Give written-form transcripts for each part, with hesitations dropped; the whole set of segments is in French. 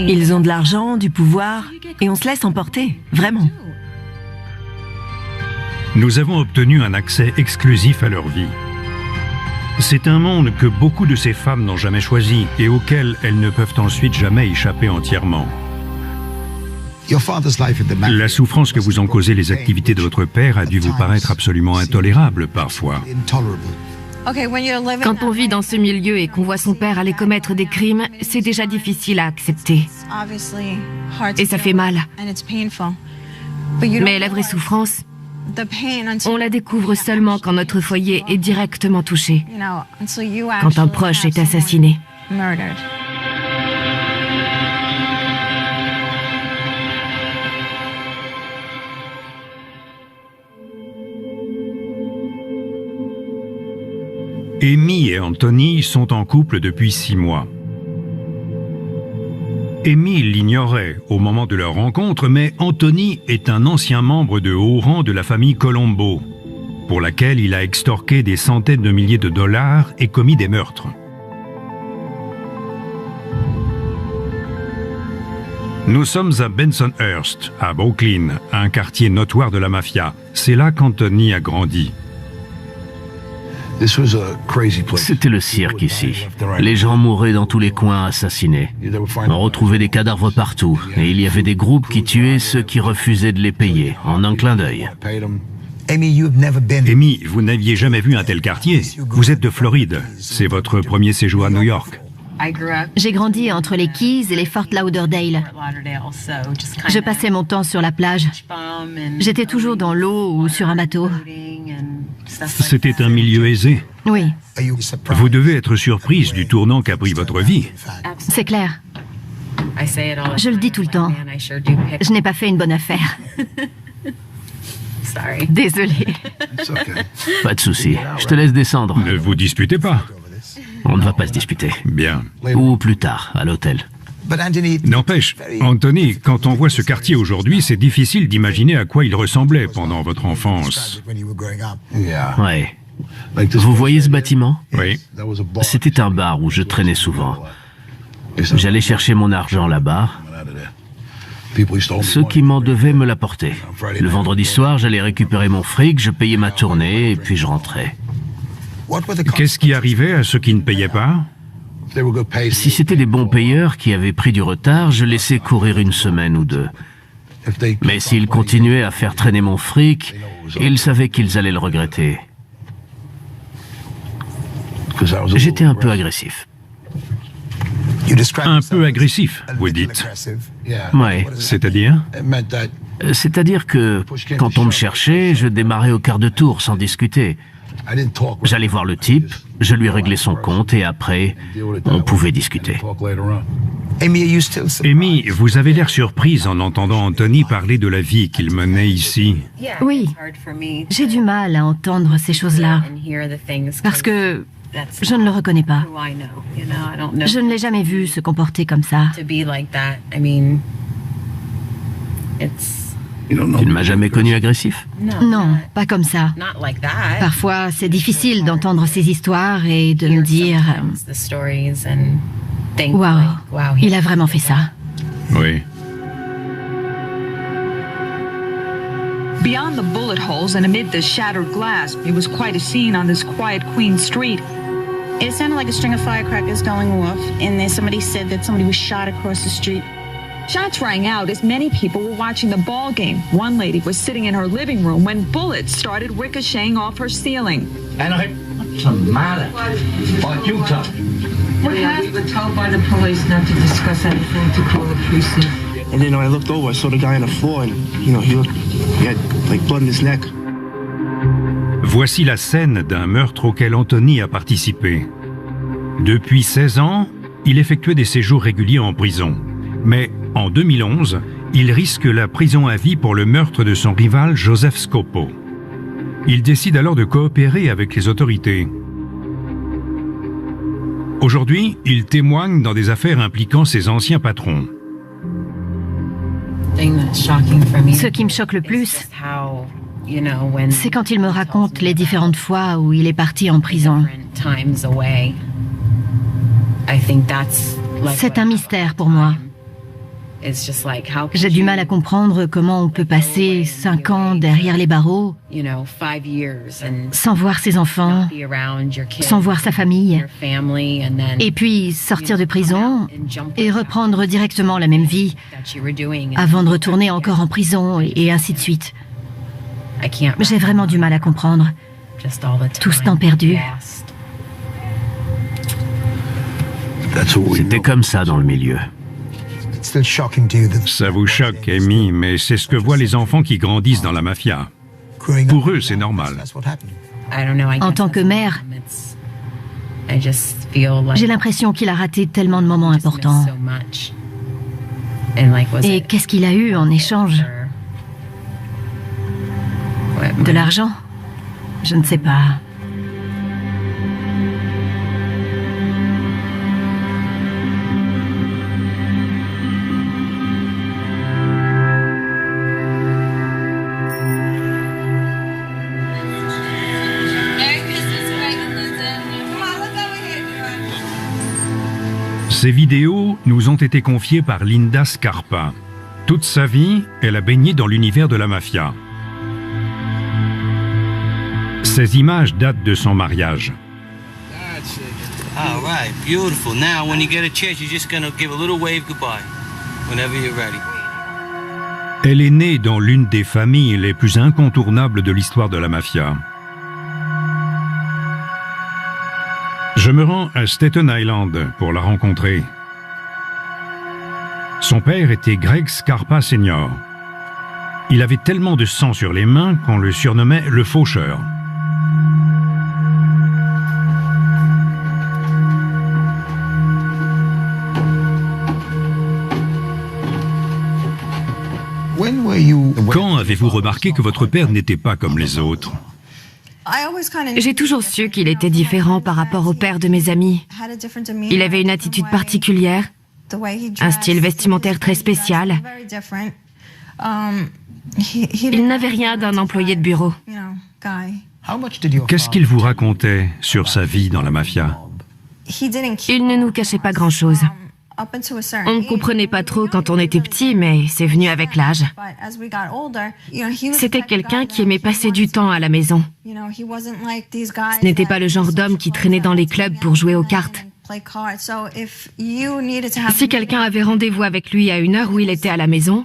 Ils ont de l'argent, du pouvoir, et on se laisse emporter, vraiment. Nous avons obtenu un accès exclusif à leur vie. C'est un monde que beaucoup de ces femmes n'ont jamais choisi et auquel elles ne peuvent ensuite jamais échapper entièrement. La souffrance que vous ont causée les activités de votre père a dû vous paraître absolument intolérable parfois. Quand on vit dans ce milieu et qu'on voit son père aller commettre des crimes, c'est déjà difficile à accepter. Et ça fait mal. Mais la vraie souffrance, on la découvre seulement quand notre foyer est directement touché, quand un proche est assassiné. Amy et Anthony sont en couple depuis 6 mois. Amy l'ignorait au moment de leur rencontre, mais Anthony est un ancien membre de haut rang de la famille Colombo, pour laquelle il a extorqué des centaines de milliers de dollars et commis des meurtres. Nous sommes à Bensonhurst, à Brooklyn, un quartier notoire de la mafia. C'est là qu'Anthony a grandi. C'était le cirque ici. Les gens mouraient dans tous les coins assassinés. On retrouvait des cadavres partout et il y avait des groupes qui tuaient ceux qui refusaient de les payer, en un clin d'œil. Amy, vous n'aviez jamais vu un tel quartier. Vous êtes de Floride. C'est votre premier séjour à New York. J'ai grandi entre les Keys et les Fort Lauderdale. Je passais mon temps sur la plage. J'étais toujours dans l'eau ou sur un bateau. C'était un milieu aisé. Oui, Vous devez être surprise du tournant qu'a pris votre vie. c'est clair. Je le dis tout le temps. Je n'ai pas fait une bonne affaire. Désolée. Pas de souci, je te laisse descendre. Ne vous disputez pas. On ne va pas se disputer. Bien. Ou plus tard, à l'hôtel. N'empêche, Anthony, quand on voit ce quartier aujourd'hui, c'est difficile d'imaginer à quoi il ressemblait pendant votre enfance. Ouais. Vous voyez ce bâtiment? Oui. C'était un bar où je traînais souvent. J'allais chercher mon argent là-bas. Ceux qui m'en devaient me l'apportaient. Le vendredi soir, j'allais récupérer mon fric, je payais ma tournée et puis je rentrais. Qu'est-ce qui arrivait à ceux qui ne payaient pas? Si c'était des bons payeurs qui avaient pris du retard, je laissais courir 1 semaine ou 2. Mais s'ils continuaient à faire traîner mon fric, ils savaient qu'ils allaient le regretter. J'étais un peu agressif. Un peu agressif, vous dites. Ouais. C'est-à-dire? C'est-à-dire que, quand on me cherchait, je démarrais au quart de tour sans discuter. J'allais voir le type, je lui réglais son compte et après, on pouvait discuter. Amy, vous avez l'air surprise en entendant Anthony parler de la vie qu'il menait ici. Oui, j'ai du mal à entendre ces choses-là, parce que je ne le reconnais pas. Je ne l'ai jamais vu se comporter comme ça. Tu ne m'as jamais connu agressif? Non, pas comme ça. Parfois, c'est difficile d'entendre ces histoires et de me dire « Waouh, il a vraiment fait ça. » Oui. Beyond the bullet holes and amid the shattered glass, it was quite a scene on this quiet Queen Street. It sounded like a string of firecrackers going off, and then somebody said that somebody was shot across the street. Shots rang out as many people were watching the ball game. One lady was sitting in her living room when bullets started ricocheting off her ceiling. And what's the matter? What you tell me? We were told by the police not to discuss anything, to call the police in. And then I looked over, I saw the guy on the floor, and he had like blood in his neck. Voici la scène d'un meurtre auquel Anthony a participé. Depuis 16 ans, il effectuait des séjours réguliers en prison. Mais en 2011, il risque la prison à vie pour le meurtre de son rival Joseph Scopo. Il décide alors de coopérer avec les autorités. Aujourd'hui, il témoigne dans des affaires impliquant ses anciens patrons. Ce qui me choque le plus, c'est quand il me raconte les différentes fois où il est parti en prison. C'est un mystère pour moi. J'ai du mal à comprendre comment on peut passer 5 ans derrière les barreaux sans voir ses enfants, sans voir sa famille, et puis sortir de prison et reprendre directement la même vie avant de retourner encore en prison et ainsi de suite. J'ai vraiment du mal à comprendre. Tout ce temps perdu. C'était comme ça dans le milieu. Ça vous choque, Amy, mais c'est ce que voient les enfants qui grandissent dans la mafia. Pour eux, c'est normal. En tant que mère, j'ai l'impression qu'il a raté tellement de moments importants. Et qu'est-ce qu'il a eu en échange? De l'argent? Je ne sais pas. Ces vidéos nous ont été confiées par Linda Scarpa. Toute sa vie, elle a baigné dans l'univers de la mafia. Ces images datent de son mariage. All right, beautiful. Now, when you get a chance, you're just gonna give a little wave goodbye, whenever you're ready. Elle est née dans l'une des familles les plus incontournables de l'histoire de la mafia. Je me rends à Staten Island pour la rencontrer. Son père était Greg Scarpa Sr. Il avait tellement de sang sur les mains qu'on le surnommait le faucheur. Quand avez-vous remarqué que votre père n'était pas comme les autres? J'ai toujours su qu'il était différent par rapport au père de mes amis. Il avait une attitude particulière, un style vestimentaire très spécial. Il n'avait rien d'un employé de bureau. Qu'est-ce qu'il vous racontait sur sa vie dans la mafia? Il ne nous cachait pas grand-chose. On ne comprenait pas trop quand on était petit, mais c'est venu avec l'âge. C'était quelqu'un qui aimait passer du temps à la maison. Ce n'était pas le genre d'homme qui traînait dans les clubs pour jouer aux cartes. Si quelqu'un avait rendez-vous avec lui à une heure où il était à la maison,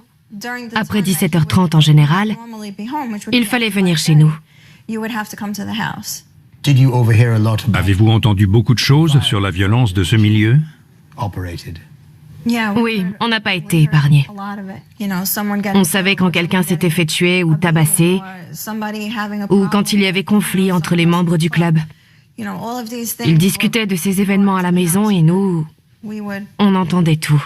après 17h30 en général, il fallait venir chez nous. Avez-vous entendu beaucoup de choses sur la violence de ce milieu? Oui, on n'a pas été épargnés. On savait quand quelqu'un s'était fait tuer ou tabasser, ou quand il y avait conflit entre les membres du club. Ils discutaient de ces événements à la maison et nous, on entendait tout.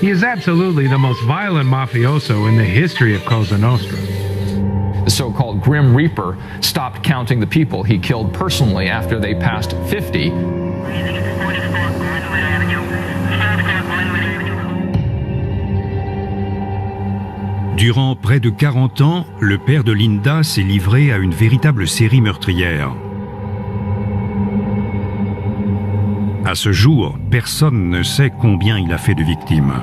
He is absolutely the most violent mafioso in the history of Cosa Nostra. The so-called Grim Reaper stopped counting the people he killed personally after they passed 50. Durant près de 40 ans, le père de Linda s'est livré à une véritable série meurtrière. À ce jour, personne ne sait combien il a fait de victimes.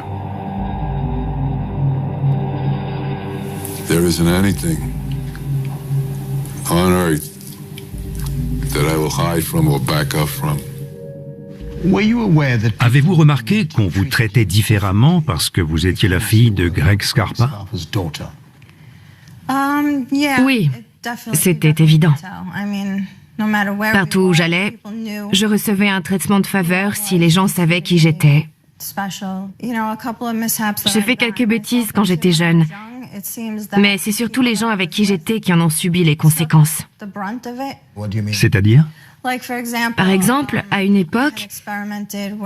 There isn't anything on earth that I will hide from or back up from. Avez-vous remarqué qu'on vous traitait différemment parce que vous étiez la fille de Greg Scarpa? Oui, c'était évident. Partout où j'allais, je recevais un traitement de faveur si les gens savaient qui j'étais. J'ai fait quelques bêtises quand j'étais jeune, mais c'est surtout les gens avec qui j'étais qui en ont subi les conséquences. C'est-à-dire? Par exemple, à une époque,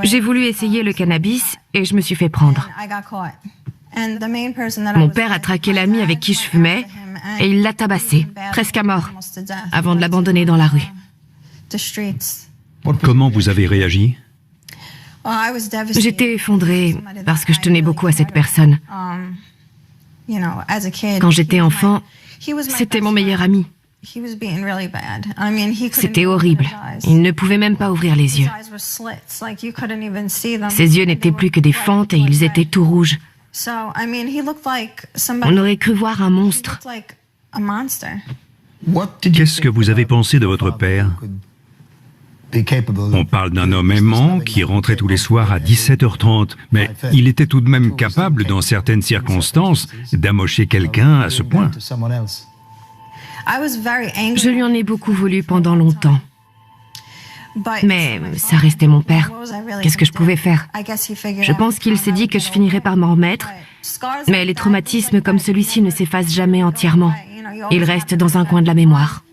j'ai voulu essayer le cannabis et je me suis fait prendre. Mon père a traqué l'ami avec qui je fumais et il l'a tabassé, presque à mort, avant de l'abandonner dans la rue. Comment vous avez réagi? J'étais effondrée parce que je tenais beaucoup à cette personne. Quand j'étais enfant, c'était mon meilleur ami. C'était horrible. Il ne pouvait même pas ouvrir les yeux. Ses yeux n'étaient plus que des fentes et ils étaient tout rouges. On aurait cru voir un monstre. Qu'est-ce que vous avez pensé de votre père? On parle d'un homme aimant qui rentrait tous les soirs à 17h30, mais il était tout de même capable, dans certaines circonstances, d'amocher quelqu'un à ce point. Je lui en ai beaucoup voulu pendant longtemps. Mais ça restait mon père. Qu'est-ce que je pouvais faire? Je pense qu'il s'est dit que je finirais par m'en remettre, mais les traumatismes comme celui-ci ne s'effacent jamais entièrement. Ils restent dans un coin de la mémoire.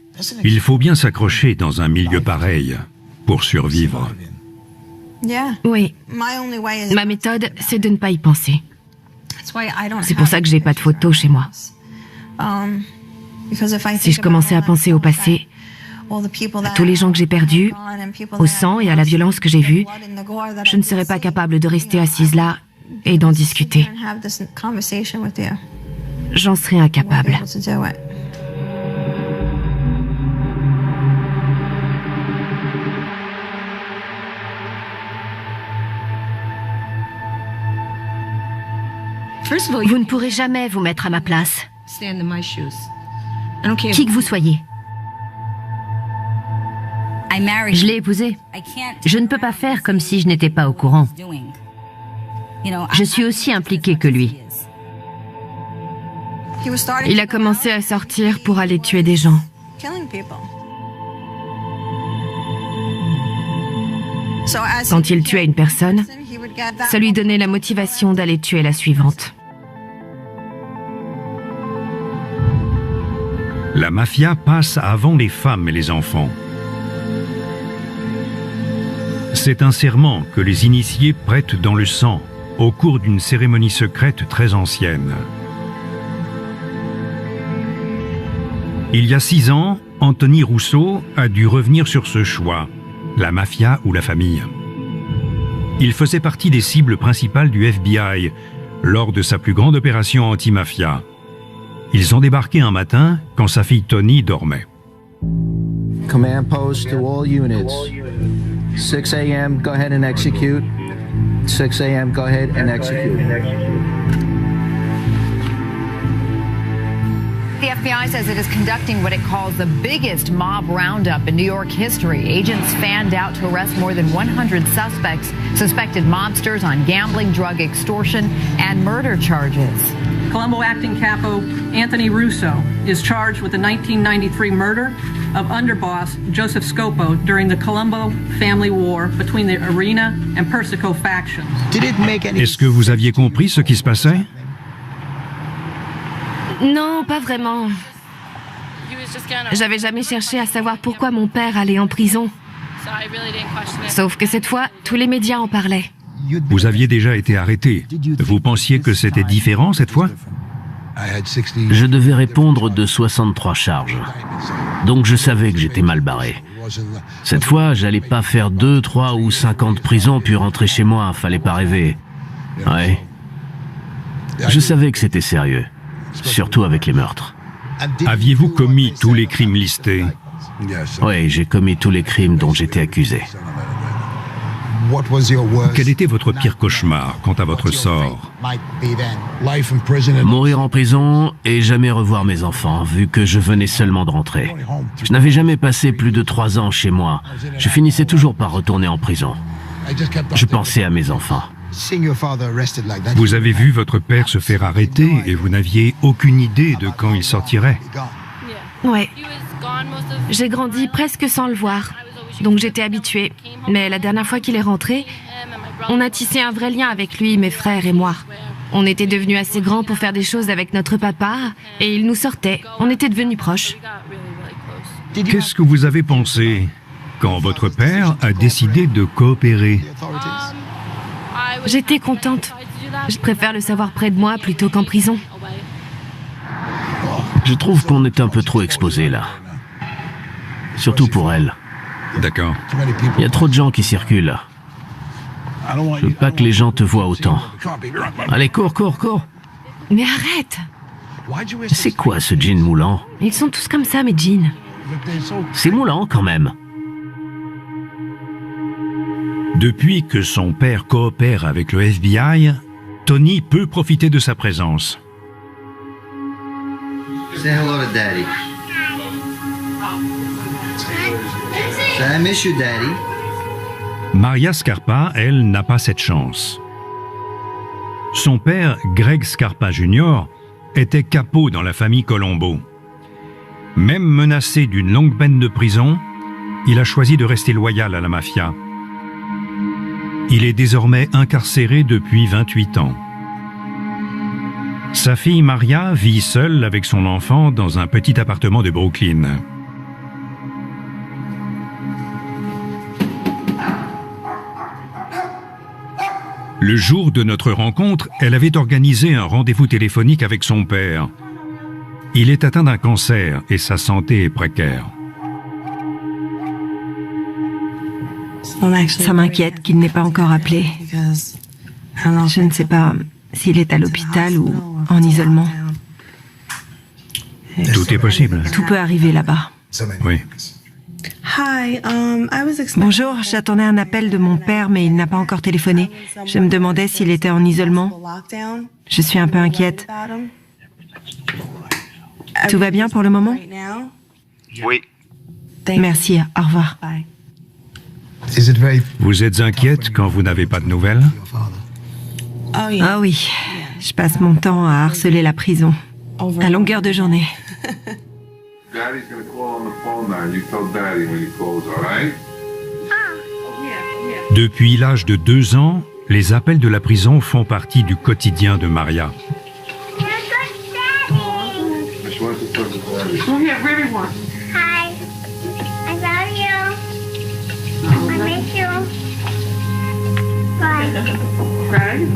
Il faut bien s'accrocher dans un milieu pareil pour survivre. Oui. Ma méthode, c'est de ne pas y penser. C'est pour ça que j'ai pas de photos chez moi. Si je commençais à penser au passé, à tous les gens que j'ai perdus, au sang et à la violence que j'ai vue, je ne serais pas capable de rester assise là et d'en discuter. J'en serais incapable. Vous ne pourrez jamais vous mettre à ma place. Qui que vous soyez. Je l'ai épousé. Je ne peux pas faire comme si je n'étais pas au courant. Je suis aussi impliquée que lui. Il a commencé à sortir pour aller tuer des gens. Quand il tuait une personne, ça lui donnait la motivation d'aller tuer la suivante. La mafia passe avant les femmes et les enfants. C'est un serment que les initiés prêtent dans le sang, au cours d'une cérémonie secrète très ancienne. Il y a 6 ans, Anthony Rousseau a dû revenir sur ce choix, la mafia ou la famille. Il faisait partie des cibles principales du FBI lors de sa plus grande opération anti-mafia. Ils ont débarqué un matin quand sa fille Toni dormait. Command post to all units. 6 a.m., go ahead and execute. 6 a.m., go ahead and execute. The FBI says it is conducting what it calls the biggest mob roundup in New York history. Agents fanned out to arrest more than 100 suspected mobsters on gambling, drug extortion, and murder charges. Colombo Acting Capo Anthony Russo is charged with the 1993 murder of underboss Joseph Scopo during the Colombo family war between the Arena and Persico factions. Est-ce que vous aviez compris ce qui se passait? Non, pas vraiment. J'avais jamais cherché à savoir pourquoi mon père allait en prison. Sauf que cette fois, tous les médias en parlaient. Vous aviez déjà été arrêté. Vous pensiez que c'était différent cette fois? Je devais répondre de 63 charges. Donc je savais que j'étais mal barré. Cette fois, j'allais pas faire 2, 3 ou 5 ans de prison puis rentrer chez moi, fallait pas rêver. Ouais. Je savais que c'était sérieux. Surtout avec les meurtres. Aviez-vous commis tous les crimes listés? Oui, j'ai commis tous les crimes dont j'étais accusé. Quel était votre pire cauchemar quant à votre sort? Mourir en prison et jamais revoir mes enfants, vu que je venais seulement de rentrer. Je n'avais jamais passé plus de 3 ans chez moi. Je finissais toujours par retourner en prison. Je pensais à mes enfants. Vous avez vu votre père se faire arrêter et vous n'aviez aucune idée de quand il sortirait? Ouais. J'ai grandi presque sans le voir, donc j'étais habituée. Mais la dernière fois qu'il est rentré, on a tissé un vrai lien avec lui, mes frères et moi. On était devenus assez grands pour faire des choses avec notre papa et il nous sortait. On était devenus proches. Qu'est-ce que vous avez pensé quand votre père a décidé de coopérer? J'étais contente. Je préfère le savoir près de moi plutôt qu'en prison. Je trouve qu'on est un peu trop exposé là. Surtout pour elle. D'accord. Il y a trop de gens qui circulent. Je veux pas que les gens te voient autant. Allez, cours, cours, cours. Mais arrête! C'est quoi ce jean moulant? Ils sont tous comme ça, mes jeans. C'est moulant quand même. Depuis que son père coopère avec le FBI, Tony peut profiter de sa présence. Say hello to Daddy. Say I miss you, Daddy. Maria Scarpa, elle, n'a pas cette chance. Son père, Greg Scarpa Jr., était capot dans la famille Colombo. Même menacé d'une longue peine de prison, il a choisi de rester loyal à la mafia. Il est désormais incarcéré depuis 28 ans. Sa fille Maria vit seule avec son enfant dans un petit appartement de Brooklyn. Le jour de notre rencontre, elle avait organisé un rendez-vous téléphonique avec son père. Il est atteint d'un cancer et sa santé est précaire. Ça m'inquiète qu'il n'ait pas encore appelé. Je ne sais pas s'il est à l'hôpital ou en isolement. Tout est possible. Tout peut arriver là-bas. Oui. Bonjour, j'attendais un appel de mon père, mais il n'a pas encore téléphoné. Je me demandais s'il était en isolement. Je suis un peu inquiète. Tout va bien pour le moment? Oui. Merci, au revoir. Vous êtes inquiète quand vous n'avez pas de nouvelles? Ah oui, je passe mon temps à harceler la prison, à longueur de journée. Depuis l'âge de 2 ans, les appels de la prison font partie du quotidien de Maria. Hi, I love you. I miss you. Bye. Greg?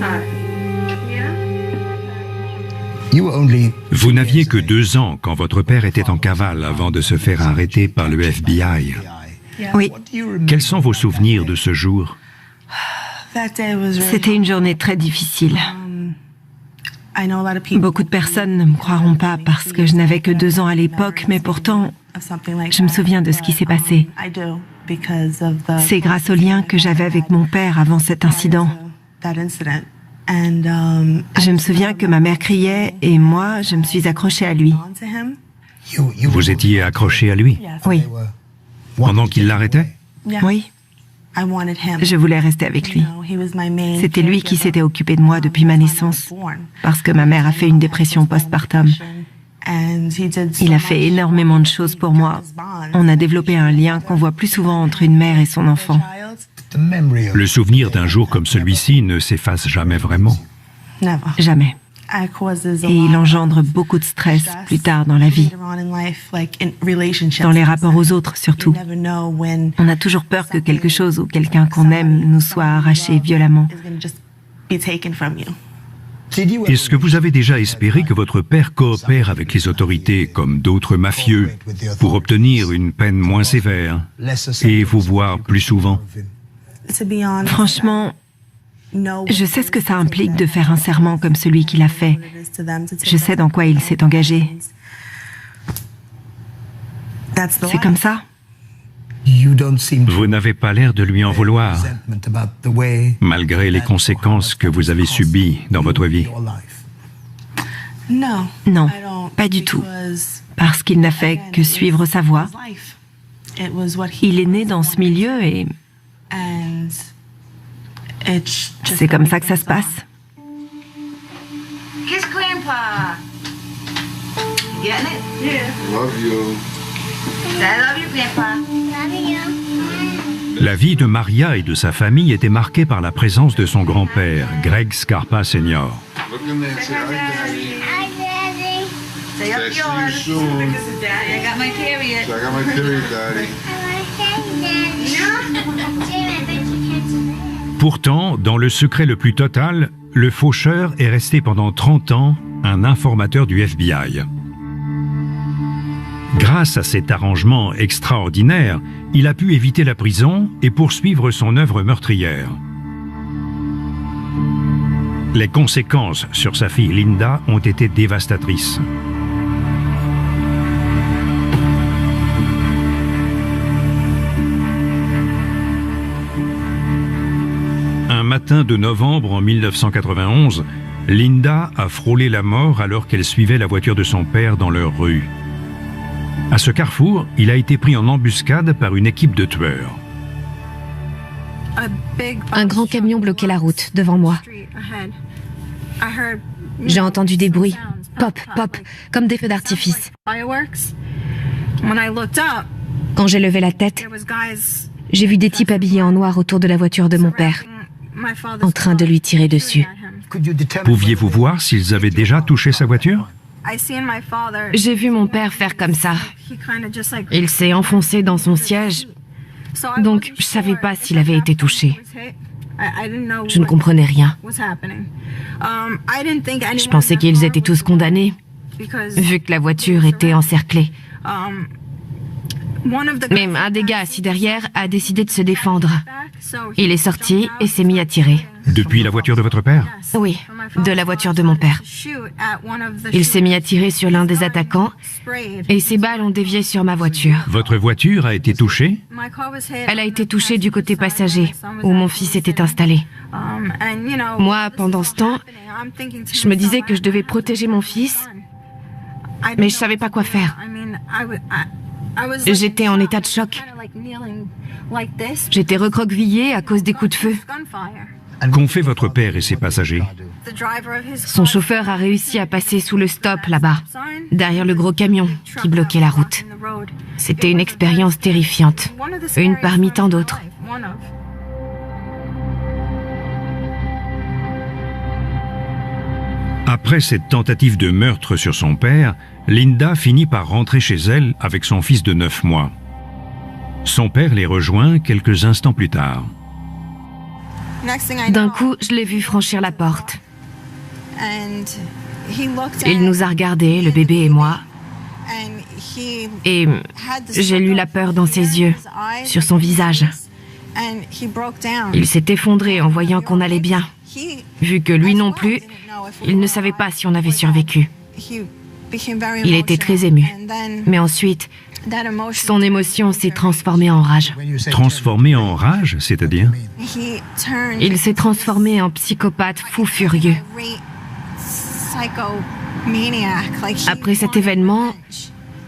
Hi. Vous n'aviez que 2 ans quand votre père était en cavale avant de se faire arrêter par le FBI. Oui. Quels sont vos souvenirs de ce jour? C'était une journée très difficile. Beaucoup de personnes ne me croiront pas parce que je n'avais que 2 ans à l'époque, mais pourtant, je me souviens de ce qui s'est passé. C'est grâce au lien que j'avais avec mon père avant cet incident. Je me souviens que ma mère criait et moi, je me suis accrochée à lui. Vous étiez accroché à lui? Oui. Pendant qu'il l'arrêtait? Oui. Je voulais rester avec lui. C'était lui qui s'était occupé de moi depuis ma naissance, parce que ma mère a fait une dépression postpartum. Il a fait énormément de choses pour moi. On a développé un lien qu'on voit plus souvent entre une mère et son enfant. Le souvenir d'un jour comme celui-ci ne s'efface jamais vraiment. Jamais. Et il engendre beaucoup de stress plus tard dans la vie. Dans les rapports aux autres, surtout. On a toujours peur que quelque chose ou quelqu'un qu'on aime nous soit arraché violemment. Est-ce que vous avez déjà espéré que votre père coopère avec les autorités comme d'autres mafieux pour obtenir une peine moins sévère et vous voir plus souvent? Franchement, je sais ce que ça implique de faire un serment comme celui qu'il a fait. Je sais dans quoi il s'est engagé. C'est comme ça. Vous n'avez pas l'air de lui en vouloir, malgré les conséquences que vous avez subies dans votre vie. Non, pas du tout. Parce qu'il n'a fait que suivre sa voie. Il est né dans ce milieu et c'est comme ça que ça se passe. Kiss Grandpa. You getting it? Yeah. Love you. I love you, Grandpa. Love you. La vie de Maria et de sa famille était marquée par la présence de son grand-père, Greg Scarpa Sr. Look in there and say, hi, Daddy. Hi, Daddy. Say up See you yours. soon. Daddy, I got my period. Say, I got my period, Daddy. Pourtant, dans le secret le plus total, le faucheur est resté pendant 30 ans un informateur du FBI. Grâce à cet arrangement extraordinaire, il a pu éviter la prison et poursuivre son œuvre meurtrière. Les conséquences sur sa fille Linda ont été dévastatrices. Un matin de novembre en 1991, Linda a frôlé la mort alors qu'elle suivait la voiture de son père dans leur rue. À ce carrefour, il a été pris en embuscade par une équipe de tueurs. Un grand camion bloquait la route devant moi. J'ai entendu des bruits, pop, pop, comme des feux d'artifice. Quand j'ai levé la tête, j'ai vu des types habillés en noir autour de la voiture de mon père, en train de lui tirer dessus. Pouviez-vous voir s'ils avaient déjà touché sa voiture? J'ai vu mon père faire comme ça. Il s'est enfoncé dans son siège, donc je ne savais pas s'il avait été touché. Je ne comprenais rien. Je pensais qu'ils étaient tous condamnés, vu que la voiture était encerclée. Mais un des gars assis derrière a décidé de se défendre. Il est sorti et s'est mis à tirer. Depuis la voiture de votre père? Oui, de la voiture de mon père. Il s'est mis à tirer sur l'un des attaquants et ses balles ont dévié sur ma voiture. Votre voiture a été touchée? Elle a été touchée du côté passager, où mon fils était installé. Moi, pendant ce temps, je me disais que je devais protéger mon fils, mais je ne savais pas quoi faire. J'étais en état de choc. J'étais recroquevillée à cause des coups de feu. Qu'ont fait votre père et ses passagers? Son chauffeur a réussi à passer sous le stop là-bas, derrière le gros camion qui bloquait la route. C'était une expérience terrifiante, une parmi tant d'autres. Après cette tentative de meurtre sur son père, Linda finit par rentrer chez elle avec son fils de 9 mois. Son père les rejoint quelques instants plus tard. D'un coup, je l'ai vu franchir la porte. Il nous a regardés, le bébé et moi, et j'ai lu la peur dans ses yeux, sur son visage. Il s'est effondré en voyant qu'on allait bien. Vu que lui non plus, il ne savait pas si on avait survécu. Il était très ému. Mais ensuite, son émotion s'est transformée en rage. Transformée en rage, c'est-à-dire? Il s'est transformé en psychopathe fou furieux. Après cet événement,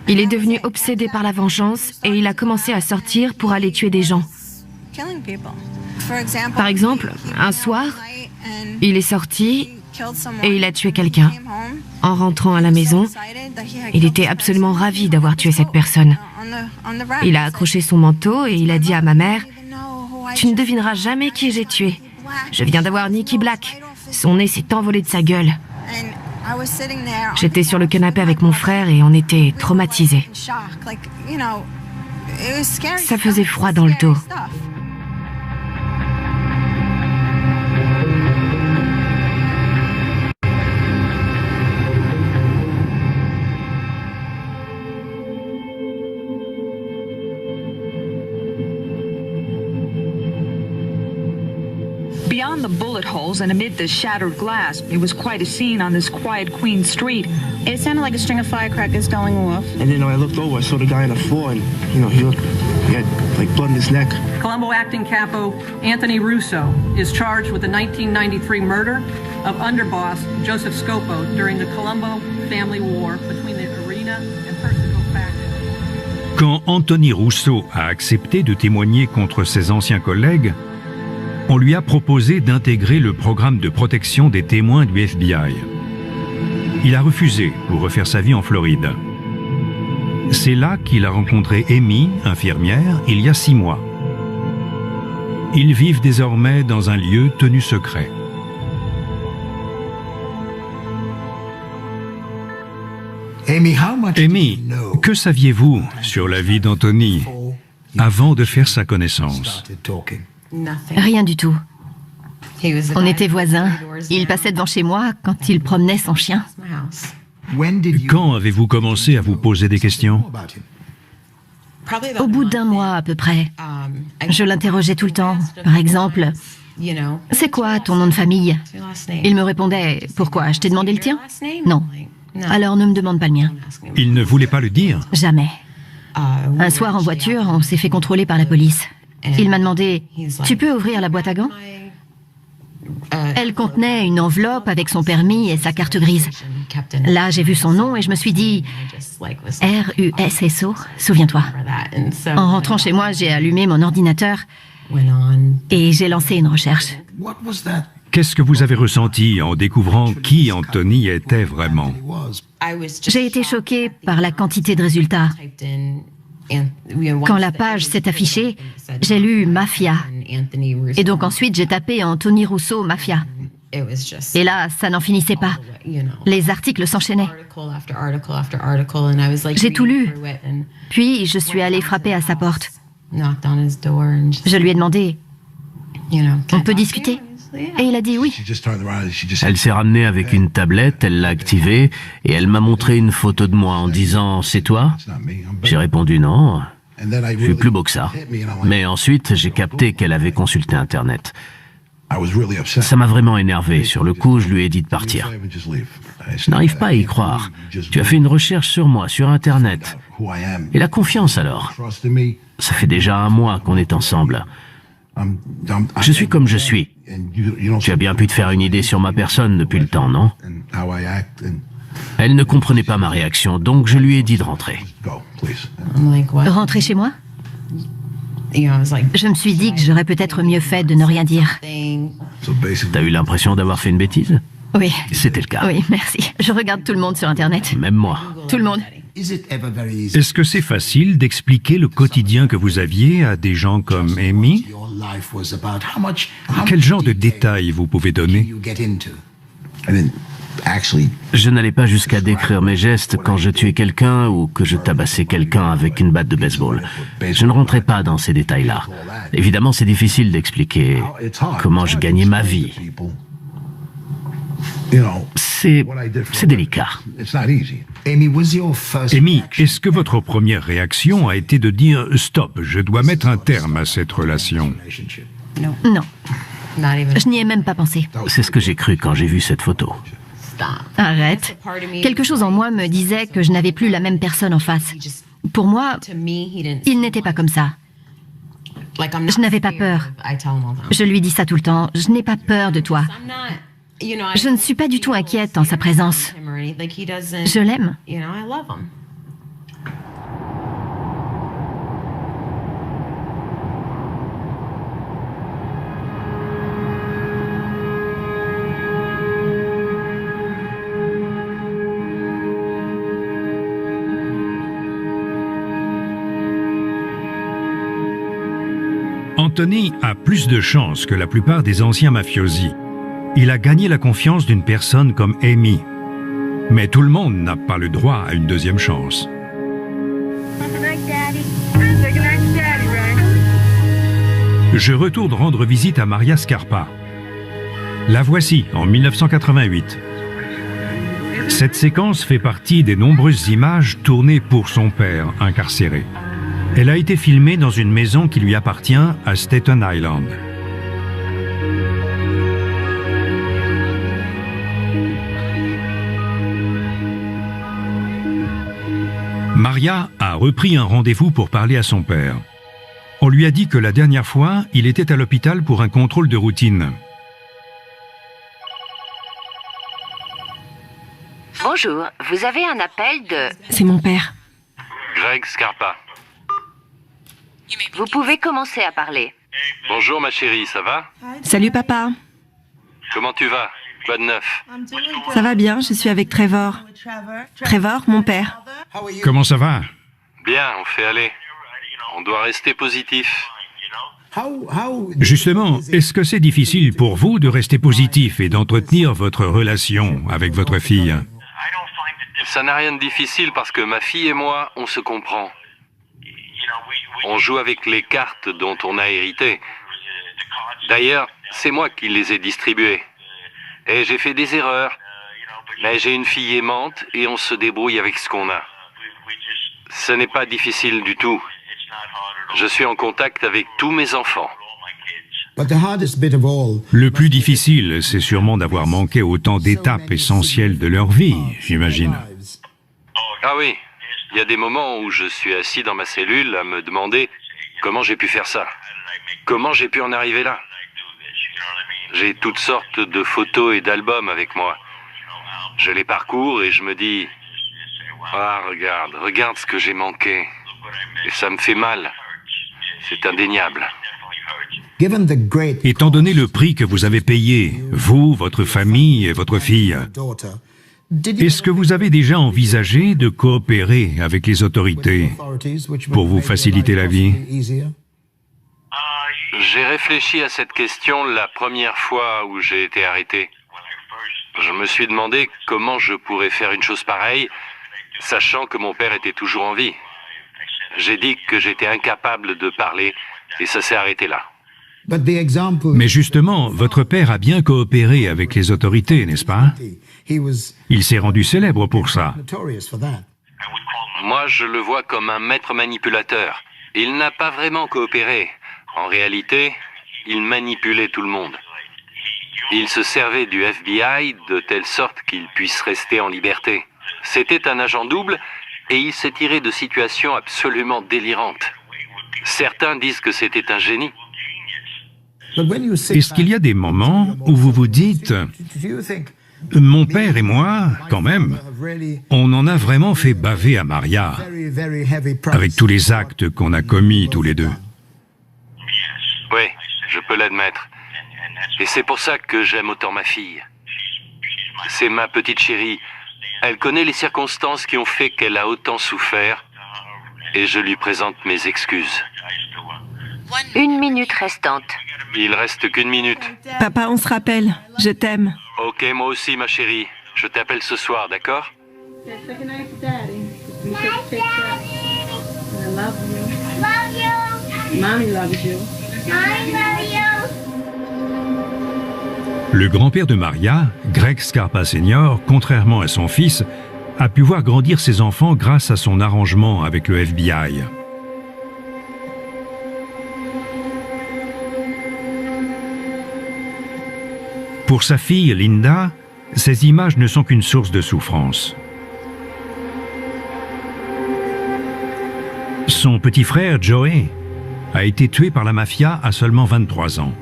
il est devenu obsédé par la vengeance et il a commencé à sortir pour aller tuer des gens. Par exemple, un soir, il est sorti et il a tué quelqu'un. En rentrant à la maison, il était absolument ravi d'avoir tué cette personne. Il a accroché son manteau et il a dit à ma mère, « Tu ne devineras jamais qui j'ai tué. Je viens d'avoir Nicky Black. Son nez s'est envolé de sa gueule. » J'étais sur le canapé avec mon frère et on était traumatisés. Ça faisait froid dans le dos. Beyond the bullet holes and amid the shattered glass, it was quite a scene on this quiet Queen Street. It sounded like a string of firecrackers going off. And then when I looked over, I saw the guy on the floor, and he had like blood in his neck. Colombo acting capo Anthony Russo is charged with the 1993 murder of underboss Joseph Scopo during the Colombo family war between the Arena and Persico factions. Quand Anthony Russo a accepté de témoigner contre ses anciens collègues, on lui a proposé d'intégrer le programme de protection des témoins du FBI. Il a refusé pour refaire sa vie en Floride. C'est là qu'il a rencontré Amy, infirmière, il y a 6 mois. Ils vivent désormais dans un lieu tenu secret. Amy, que saviez-vous sur la vie d'Anthony avant de faire sa connaissance? Rien du tout. On était voisins. Il passait devant chez moi quand il promenait son chien. Quand avez-vous commencé à vous poser des questions? Au bout d'1 mois à peu près. Je l'interrogeais tout le temps. Par exemple, C'est quoi ton nom de famille? Il me répondait, pourquoi? Je t'ai demandé le tien? Non. Alors ne me demande pas le mien. Il ne voulait pas le dire? Jamais. Un soir en voiture, on s'est fait contrôler par la police. Il m'a demandé, tu peux ouvrir la boîte à gants? Elle contenait une enveloppe avec son permis et sa carte grise. Là, j'ai vu son nom et je me suis dit, RUSSO, souviens-toi. En rentrant chez moi, j'ai allumé mon ordinateur et j'ai lancé une recherche. Qu'est-ce que vous avez ressenti en découvrant qui Anthony était vraiment? J'ai été choquée par la quantité de résultats. Quand la page s'est affichée, j'ai lu Mafia. Et donc ensuite, j'ai tapé Anthony Russo Mafia. Et là, ça n'en finissait pas. Les articles s'enchaînaient. J'ai tout lu. Puis, je suis allée frapper à sa porte. Je lui ai demandé, on peut discuter? Et il a dit oui. Elle s'est ramenée avec une tablette, elle l'a activée, et elle m'a montré une photo de moi en disant « C'est toi ?» J'ai répondu « Non, je suis plus beau que ça. » Mais ensuite, j'ai capté qu'elle avait consulté Internet. Ça m'a vraiment énervé. Sur le coup, je lui ai dit de partir. Je n'arrive pas à y croire. Tu as fait une recherche sur moi, sur Internet. Et la confiance alors? Ça fait déjà 1 mois qu'on est ensemble. Je suis comme je suis. Tu as bien pu te faire une idée sur ma personne depuis le temps, non? Elle ne comprenait pas ma réaction, donc je lui ai dit de rentrer. Rentrer chez moi? Je me suis dit que j'aurais peut-être mieux fait de ne rien dire. T'as eu l'impression d'avoir fait une bêtise? Oui. C'était le cas. Oui, merci. Je regarde tout le monde sur Internet. Même moi. Tout le monde. Est-ce que c'est facile d'expliquer le quotidien que vous aviez à des gens comme Amy? Quel genre de détails vous pouvez donner? Je n'allais pas jusqu'à décrire mes gestes quand je tuais quelqu'un ou que je tabassais quelqu'un avec une batte de baseball. Je ne rentrais pas dans ces détails-là. Évidemment, c'est difficile d'expliquer comment je gagnais ma vie. C'est délicat. Amy, est-ce que votre première réaction a été de dire « Stop, je dois mettre un terme à cette relation » ? Non. Je n'y ai même pas pensé. C'est ce que j'ai cru quand j'ai vu cette photo. Arrête. Quelque chose en moi me disait que je n'avais plus la même personne en face. Pour moi, il n'était pas comme ça. Je n'avais pas peur. Je lui dis ça tout le temps. Je n'ai pas peur de toi. Je ne suis pas du tout inquiète en sa présence. Je l'aime. Anthony a plus de chance que la plupart des anciens mafiosi. Il a gagné la confiance d'une personne comme Amy. Mais tout le monde n'a pas le droit à une deuxième chance. Je retourne rendre visite à Maria Scarpa. La voici en 1988. Cette séquence fait partie des nombreuses images tournées pour son père, incarcéré. Elle a été filmée dans une maison qui lui appartient à Staten Island. Maria a repris un rendez-vous pour parler à son père. On lui a dit que la dernière fois, il était à l'hôpital pour un contrôle de routine. Bonjour, vous avez un appel de... C'est mon père. Greg Scarpa. Vous pouvez commencer à parler. Bonjour ma chérie, ça va? Salut papa. Comment tu vas? Quoi de neuf? Ça va bien, je suis avec Trevor. Trevor, mon père. Comment ça va? Bien, on fait aller. On doit rester positif. Justement, est-ce que c'est difficile pour vous de rester positif et d'entretenir votre relation avec votre fille? Ça n'a rien de difficile parce que ma fille et moi, on se comprend. On joue avec les cartes dont on a hérité. D'ailleurs, c'est moi qui les ai distribuées. Et j'ai fait des erreurs. Mais j'ai une fille aimante et on se débrouille avec ce qu'on a. Ce n'est pas difficile du tout. Je suis en contact avec tous mes enfants. Le plus difficile, c'est sûrement d'avoir manqué autant d'étapes essentielles de leur vie, j'imagine. Ah oui, il y a des moments où je suis assis dans ma cellule à me demander comment j'ai pu faire ça. Comment j'ai pu en arriver là? J'ai toutes sortes de photos et d'albums avec moi. Je les parcours et je me dis « Ah, regarde ce que j'ai manqué. Et ça me fait mal. C'est indéniable. » Étant donné le prix que vous avez payé, vous, votre famille et votre fille, est-ce que vous avez déjà envisagé de coopérer avec les autorités pour vous faciliter la vie? J'ai réfléchi à cette question la première fois où j'ai été arrêté. Je me suis demandé comment je pourrais faire une chose pareille, sachant que mon père était toujours en vie. J'ai dit que j'étais incapable de parler et ça s'est arrêté là. Mais justement, votre père a bien coopéré avec les autorités, n'est-ce pas? Il s'est rendu célèbre pour ça. Moi, je le vois comme un maître manipulateur. Il n'a pas vraiment coopéré. En réalité, il manipulait tout le monde. Il se servait du FBI de telle sorte qu'il puisse rester en liberté. C'était un agent double et il s'est tiré de situations absolument délirantes. Certains disent que c'était un génie. Est-ce qu'il y a des moments où vous vous dites « Mon père et moi, quand même, on en a vraiment fait baver à Maria, avec tous les actes qu'on a commis tous les deux ». Oui, je peux l'admettre. Et c'est pour ça que j'aime autant ma fille. C'est ma petite chérie. Elle connaît les circonstances qui ont fait qu'elle a autant souffert et je lui présente mes excuses. 1 minute restante. Il reste qu'1 minute. Papa, on se rappelle. Je t'aime. Ok, moi aussi, ma chérie. Je t'appelle ce soir, d'accord? Le grand-père de Maria, Greg Scarpa Sr., contrairement à son fils, a pu voir grandir ses enfants grâce à son arrangement avec le FBI. Pour sa fille, Linda, ces images ne sont qu'une source de souffrance. Son petit frère, Joey, a été tué par la mafia à seulement 23 ans.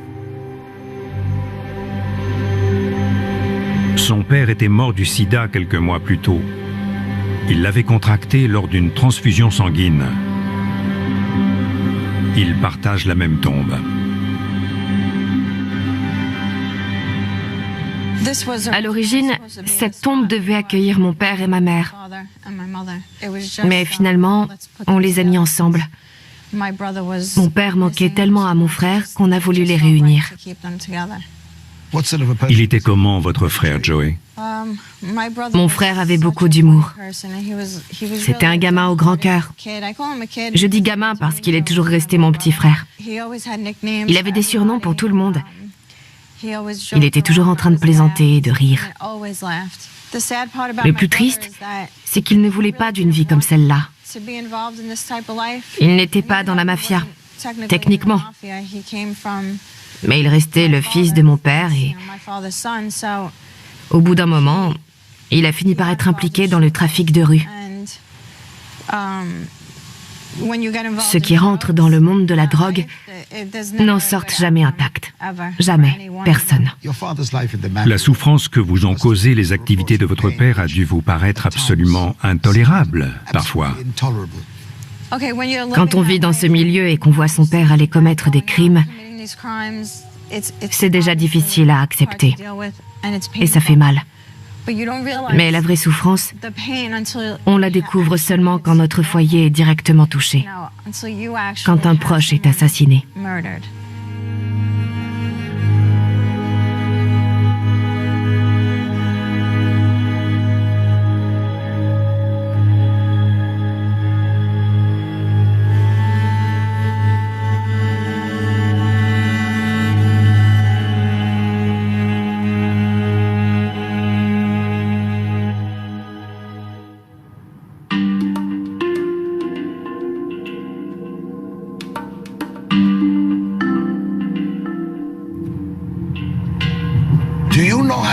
Son père était mort du sida quelques mois plus tôt. Il l'avait contracté lors d'une transfusion sanguine. Ils partagent la même tombe. À l'origine, cette tombe devait accueillir mon père et ma mère. Mais finalement, on les a mis ensemble. Mon père manquait tellement à mon frère qu'on a voulu les réunir. Il était comment, votre frère, Joey? Mon frère avait beaucoup d'humour. C'était un gamin au grand cœur. Je dis gamin parce qu'il est toujours resté mon petit frère. Il avait des surnoms pour tout le monde. Il était toujours en train de plaisanter, de rire. Le plus triste, c'est qu'il ne voulait pas d'une vie comme celle-là. Il n'était pas dans la mafia, techniquement. Mais il restait le fils de mon père et, au bout d'un moment, il a fini par être impliqué dans le trafic de rue. Ceux qui rentrent dans le monde de la drogue n'en sortent jamais intacts. Jamais. Personne. La souffrance que vous ont causée les activités de votre père a dû vous paraître absolument intolérable, parfois. Quand on vit dans ce milieu et qu'on voit son père aller commettre des crimes, c'est déjà difficile à accepter. Et ça fait mal. Mais la vraie souffrance, on la découvre seulement quand notre foyer est directement touché, quand un proche est assassiné.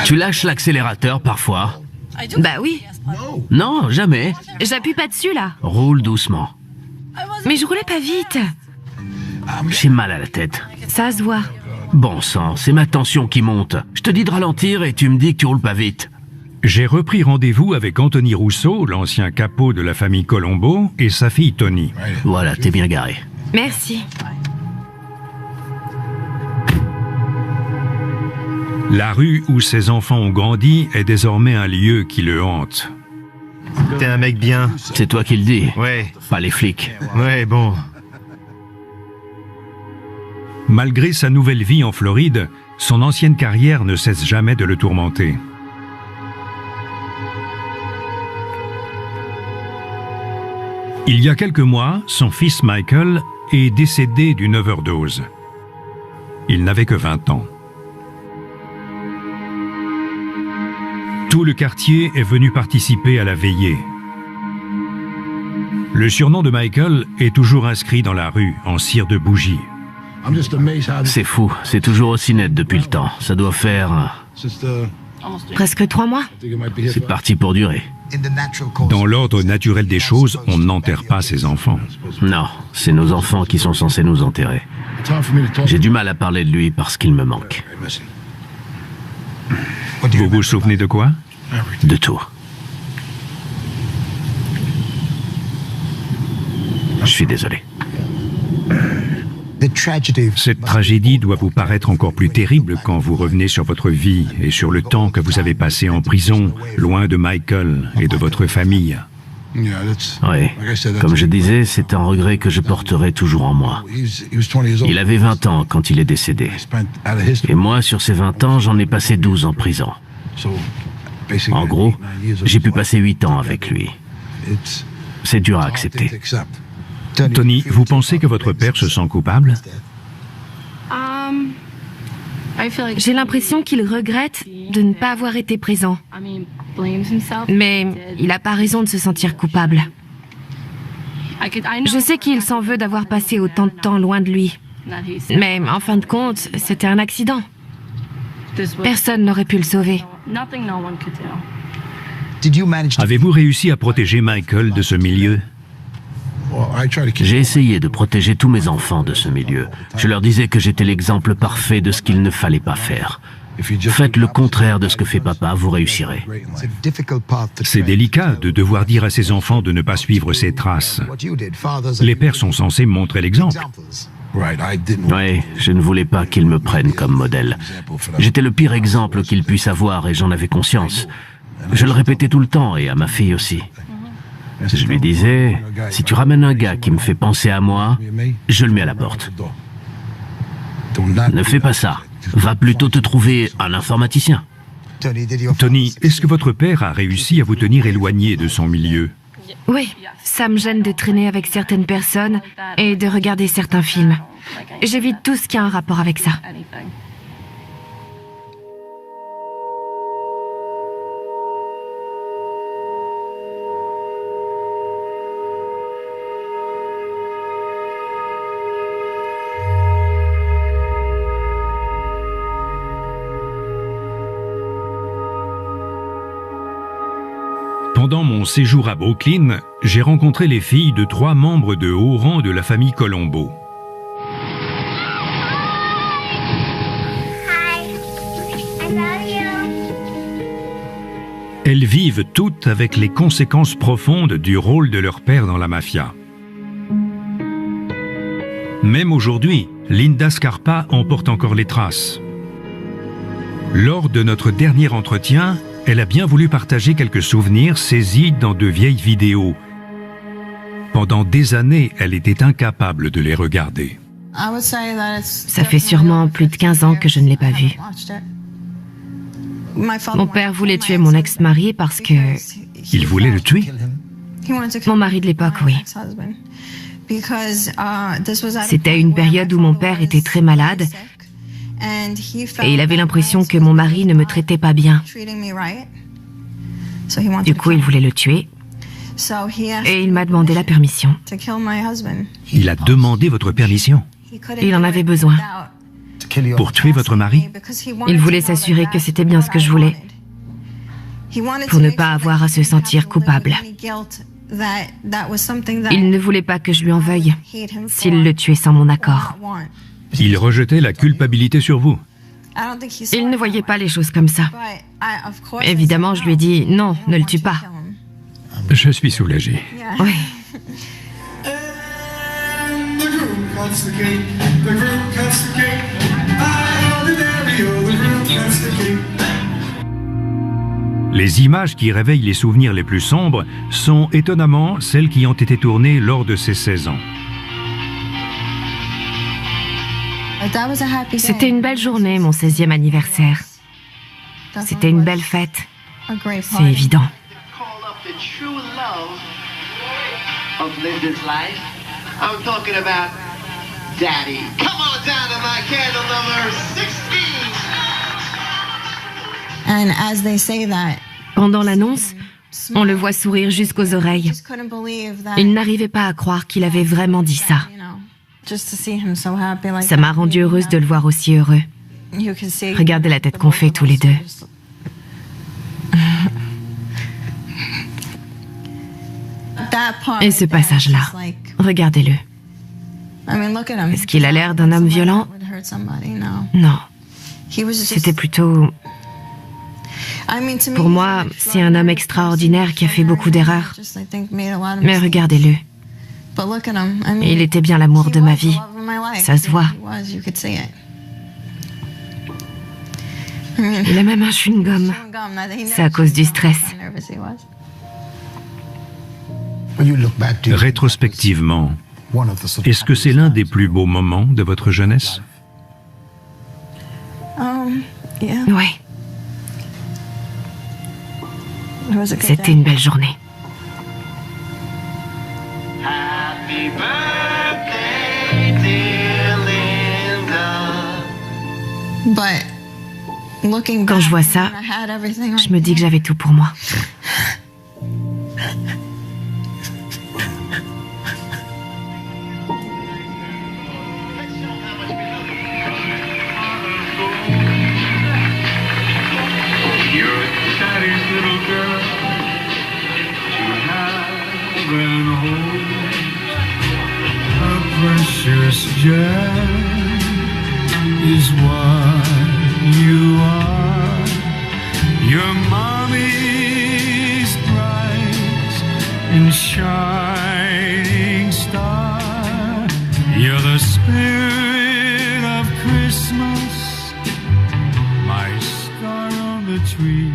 Tu lâches l'accélérateur parfois? Bah oui. Non, jamais. J'appuie pas dessus là. Roule doucement. Mais je roulais pas vite. J'ai mal à la tête. Ça se voit. Bon sang, c'est ma tension qui monte. Je te dis de ralentir et tu me dis que tu roules pas vite. J'ai repris rendez-vous avec Anthony Rousseau, l'ancien capot de la famille Colombo, et sa fille Toni. Voilà, t'es bien garé. Merci. La rue où ses enfants ont grandi est désormais un lieu qui le hante. T'es un mec bien. C'est toi qui le dis. Ouais. Pas les flics. Ouais, bon. Malgré sa nouvelle vie en Floride, son ancienne carrière ne cesse jamais de le tourmenter. Il y a quelques mois, son fils Michael est décédé d'une overdose. Il n'avait que 20 ans. Tout le quartier est venu participer à la veillée. Le surnom de Michael est toujours inscrit dans la rue en cire de bougie. C'est fou, c'est toujours aussi net depuis le temps. Ça doit faire... Presque 3 mois. C'est parti pour durer. Dans l'ordre naturel des choses, on n'enterre pas ses enfants. Non, c'est nos enfants qui sont censés nous enterrer. J'ai du mal à parler de lui parce qu'il me manque. Vous vous souvenez de quoi? De tout. Je suis désolé. Cette tragédie doit vous paraître encore plus terrible quand vous revenez sur votre vie et sur le temps que vous avez passé en prison, loin de Michael et de votre famille. Oui, comme je disais, c'est un regret que je porterai toujours en moi. Il avait 20 ans quand il est décédé. Et moi, sur ces 20 ans, j'en ai passé 12 en prison. En gros, j'ai pu passer 8 ans avec lui. C'est dur à accepter. Toni, vous pensez que votre père se sent coupable? J'ai l'impression qu'il regrette de ne pas avoir été présent. Mais il n'a pas raison de se sentir coupable. Je sais qu'il s'en veut d'avoir passé autant de temps loin de lui. Mais en fin de compte, c'était un accident. Personne n'aurait pu le sauver. Avez-vous réussi à protéger Michael de ce milieu? J'ai essayé de protéger tous mes enfants de ce milieu. Je leur disais que j'étais l'exemple parfait de ce qu'il ne fallait pas faire. Faites le contraire de ce que fait papa, vous réussirez. C'est délicat de devoir dire à ses enfants de ne pas suivre ses traces. Les pères sont censés montrer l'exemple. Oui, je ne voulais pas qu'ils me prennent comme modèle. J'étais le pire exemple qu'ils puissent avoir et j'en avais conscience. Je le répétais tout le temps et à ma fille aussi. Je lui disais, si tu ramènes un gars qui me fait penser à moi, je le mets à la porte. Ne fais pas ça. Va plutôt te trouver un informaticien. Toni, est-ce que votre père a réussi à vous tenir éloigné de son milieu? Oui, ça me gêne de traîner avec certaines personnes et de regarder certains films. J'évite tout ce qui a un rapport avec ça. Pendant mon séjour à Brooklyn, j'ai rencontré les filles de 3 membres de haut rang de la famille Colombo. Elles vivent toutes avec les conséquences profondes du rôle de leur père dans la mafia. Même aujourd'hui, Linda Scarpa en porte encore les traces. Lors de notre dernier entretien, elle a bien voulu partager quelques souvenirs saisis dans de vieilles vidéos. Pendant des années, elle était incapable de les regarder. Ça fait sûrement plus de 15 ans que je ne l'ai pas vu. Mon père voulait tuer mon ex-mari parce que... Il voulait le tuer? Mon mari de l'époque, oui. C'était une période où mon père était très malade et il avait l'impression que mon mari ne me traitait pas bien. Du coup, il voulait le tuer et il m'a demandé la permission. Il a demandé votre permission? Il en avait besoin. Pour tuer votre mari? Il voulait s'assurer que c'était bien ce que je voulais, pour ne pas avoir à se sentir coupable. Il ne voulait pas que je lui en veuille s'il le tuait sans mon accord. Il rejetait la culpabilité sur vous. Il ne voyait pas les choses comme ça. Évidemment, je lui ai dit « Non, ne le tue pas ». Je suis soulagé. Oui. Les images qui réveillent les souvenirs les plus sombres sont étonnamment celles qui ont été tournées lors de ses 16 ans. C'était une belle journée, mon 16e anniversaire. C'était une belle fête. C'est évident. I'm talking about Daddy. Come on down to my candle number 16. And as they say that, pendant l'annonce, on le voit sourire jusqu'aux oreilles. Il n'arrivait pas à croire qu'il avait vraiment dit ça. Ça m'a rendue heureuse de le voir aussi heureux. Regardez la tête qu'on fait tous les deux. Et ce passage-là, regardez-le. Est-ce qu'il a l'air d'un homme violent? Non. C'était plutôt... Pour moi, c'est un homme extraordinaire qui a fait beaucoup d'erreurs. Mais regardez-le. Il était bien l'amour de ma vie. Ça se voit. Il a même un chewing-gum. C'est à cause du stress. Rétrospectivement, est-ce que c'est l'un des plus beaux moments de votre jeunesse? Oui. C'était une belle journée. Happy birthday, dear Linda. Quand je vois ça, je me dis que j'avais tout pour moi. Precious gem is what you are. Your mommy's bright and shining star. You're the spirit of Christmas, my star on the tree.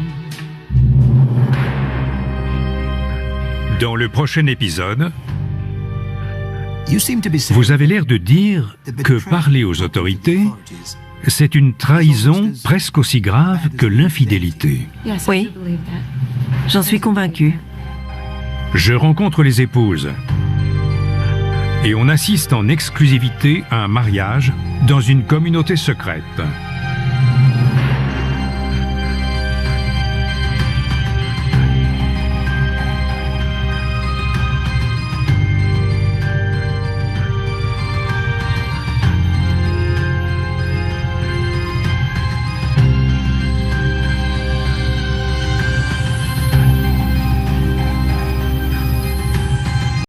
Dans le prochain épisode, vous avez l'air de dire que parler aux autorités, c'est une trahison presque aussi grave que l'infidélité. Oui, j'en suis convaincue. Je rencontre les épouses et on assiste en exclusivité à un mariage dans une communauté secrète.